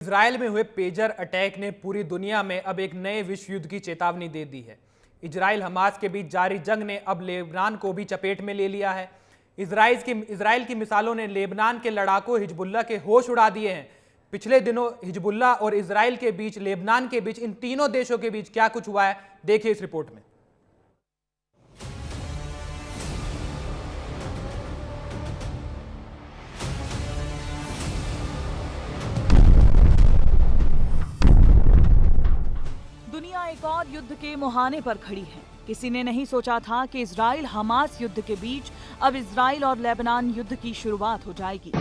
Israel में हुए pager attack ने पूरी दुनिया में अब एक नए विश्व युद्ध की चेतावनी दे दी है। इजराइल हमास के बीच जारी जंग ने अब लेबनान को भी चपेट में ले लिया है। इजराइल की मिसालों ने लेबनान के लड़ाकों हिजबुल्लाह के होश उड़ा दिए हैं। पिछले दिनों हिजबुल्लाह और इजराइल के बीच, लेबनान के बीच, इन तीनों देशों के बीच क्या कुछ हुआ है, देखिए इस रिपोर्ट में। दुनिया एक और युद्ध के मुहाने पर खड़ी है। किसी ने नहीं सोचा था कि इजराइल हमास युद्ध के बीच अब इजराइल और लेबनान युद्ध की शुरुआत हो जाएगी।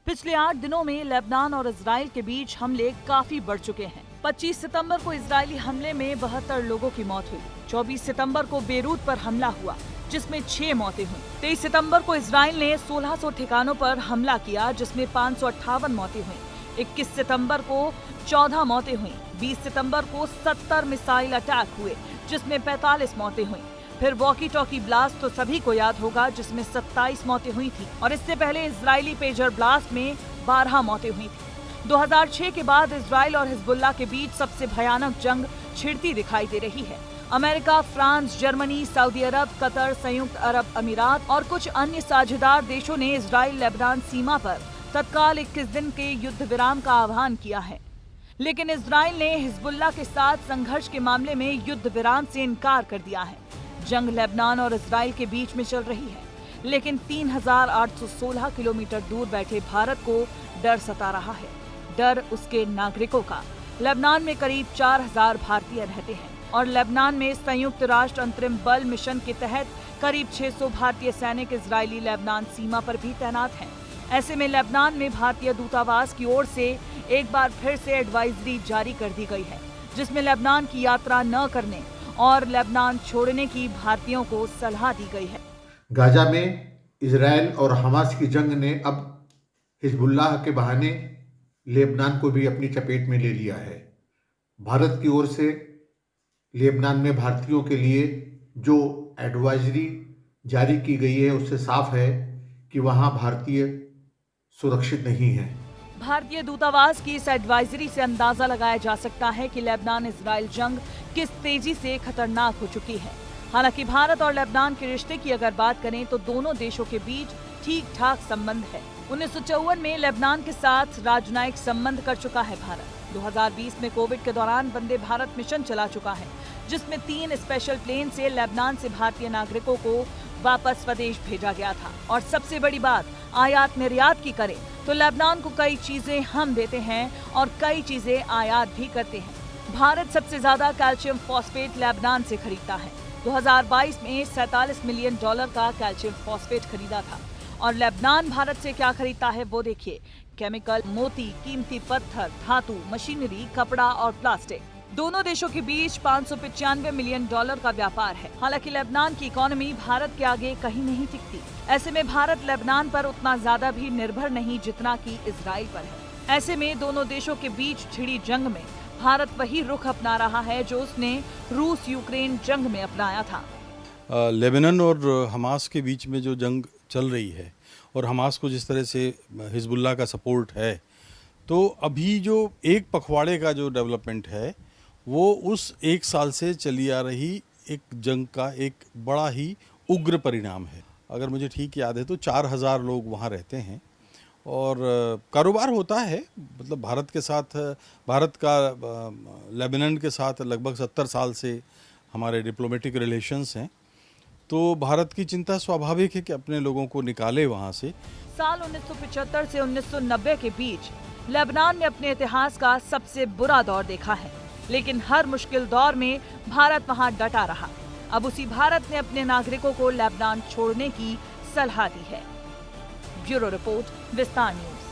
पिछले 8 दिनों में लेबनान और इजराइल के बीच हमले काफी बढ़ चुके हैं। 25 सितंबर को इजरायली हमले में 72 लोगों की मौत हुई। 24 सितंबर को बेरूत पर हमला हुआ जिसमें 6 मौतें हुई। 23 सितंबर को इजराइल ने 1600 ठिकानों पर हमला किया जिसमें 558 मौतें हुई। 21 सितंबर को 14 मौतें हुई। 20 सितंबर को 70 मिसाइल अटैक हुए जिसमें 45 मौतें हुई। फिर वॉकी टॉकी ब्लास्ट तो सभी को याद होगा जिसमें 27 मौतें हुई थी और इससे पहले इजरायली पेजर ब्लास्ट में 12 मौतें हुई थी। 2006 के बाद इजराइल और हिजबुल्लाह के बीच सबसे भयानक जंग छिड़ती दिखाई दे रही है। अमेरिका, फ्रांस, जर्मनी, सऊदी अरब, कतर, संयुक्त अरब अमीरात और कुछ अन्य साझेदार देशों ने इजराइल लेबनान सीमा पर तत्काल 21 दिन के युद्ध विराम का आह्वान किया है। लेकिन इजराइल ने हिजबुल्लाह के साथ संघर्ष के मामले में युद्ध विराम से इनकार कर दिया है। जंग लेबनान और इजराइल के बीच में चल रही है, लेकिन 3816 किलोमीटर दूर बैठे भारत को डर सता रहा है। डर उसके नागरिकों का। लेबनान में करीब 4000 भारतीय रहते हैं और लेबनान में संयुक्त राष्ट्र अंतरिम बल मिशन के तहत करीब 600 भारतीय सैनिक इजरायली लेबनान सीमा पर भी तैनात हैं। ऐसे में लेबनान में भारतीय दूतावास की ओर से एक बार फिर से एडवाइजरी जारी कर दी गई है जिसमें लेबनान की यात्रा न करने और लेबनान छोड़ने की भारतीयों को सलाह दी गई है। गाजा में इजराइल और हमास की जंग ने अब हिजबुल्लाह के बहाने लेबनान को भी अपनी चपेट में ले लिया है। भारत की ओर से लेबनान में भारतीयों के लिए जो एडवाइजरी जारी की गई है उससे साफ है कि वहां भारतीय सुरक्षित नहीं है। भारतीय दूतावास की इस एडवाइजरी से अंदाजा लगाया जा सकता है कि लेबनान इजराइल जंग किस तेजी से खतरनाक हो चुकी है। हालांकि भारत और लेबनान के रिश्ते की अगर बात करें तो दोनों देशों के बीच ठीक ठाक संबंध है। 1954 में लेबनान के साथ राजनयिक संबंध कर चुका है भारत। 2020 में कोविड के दौरान वंदे भारत मिशन चला चुका है जिसमें 3 स्पेशल प्लेन से लेबनान से भारतीय नागरिकों को वापस स्वदेश भेजा गया था। और सबसे बड़ी बात, आयात निर्यात की करें तो लेबनान को कई चीजें हम देते हैं और कई चीजें आयात भी करते हैं। भारत सबसे ज्यादा कैल्शियम फॉस्फेट लेबनान से खरीदता है। 2022 में $47 मिलियन का कैल्शियम फॉस्फेट खरीदा था। और लेबनान भारत से क्या खरीदता है वो देखिए। केमिकल, मोती, कीमती पत्थर, धातु, मशीनरी, कपड़ा और प्लास्टिक। दोनों देशों के बीच $595 मिलियन का व्यापार है। हालांकि लेबनान की इकोनॉमी भारत के आगे कहीं नहीं टिकती। ऐसे में भारत लेबनान पर उतना ज्यादा भी निर्भर नहीं जितना कि इजराइल पर है। ऐसे में दोनों देशों के बीच छिड़ी जंग में भारत वही रुख अपना रहा है जो उसने रूस यूक्रेन जंग में अपनाया था। लेबनान और हमास के बीच में जो जंग चल रही है और हमास को जिस तरह से हिजबुल्लाह का सपोर्ट है, तो अभी जो एक पखवाड़े का जो डेवलपमेंट है वो उस 1 साल से चली आ रही एक जंग का एक बड़ा ही उग्र परिणाम है। अगर मुझे ठीक याद है तो 4000 लोग वहाँ रहते हैं और कारोबार होता है। मतलब भारत का लेबनान के साथ लगभग 70 साल से हमारे डिप्लोमेटिक रिलेशंस हैं, तो भारत की चिंता स्वाभाविक है कि अपने लोगों को निकाले वहाँ से। साल 1975 से 1990 के बीच लेबनान ने अपने इतिहास का सबसे बुरा दौर देखा है, लेकिन हर मुश्किल दौर में भारत वहां डटा रहा। अब उसी भारत ने अपने नागरिकों को लेबनान छोड़ने की सलाह दी है। ब्यूरो रिपोर्ट, विस्तार न्यूज।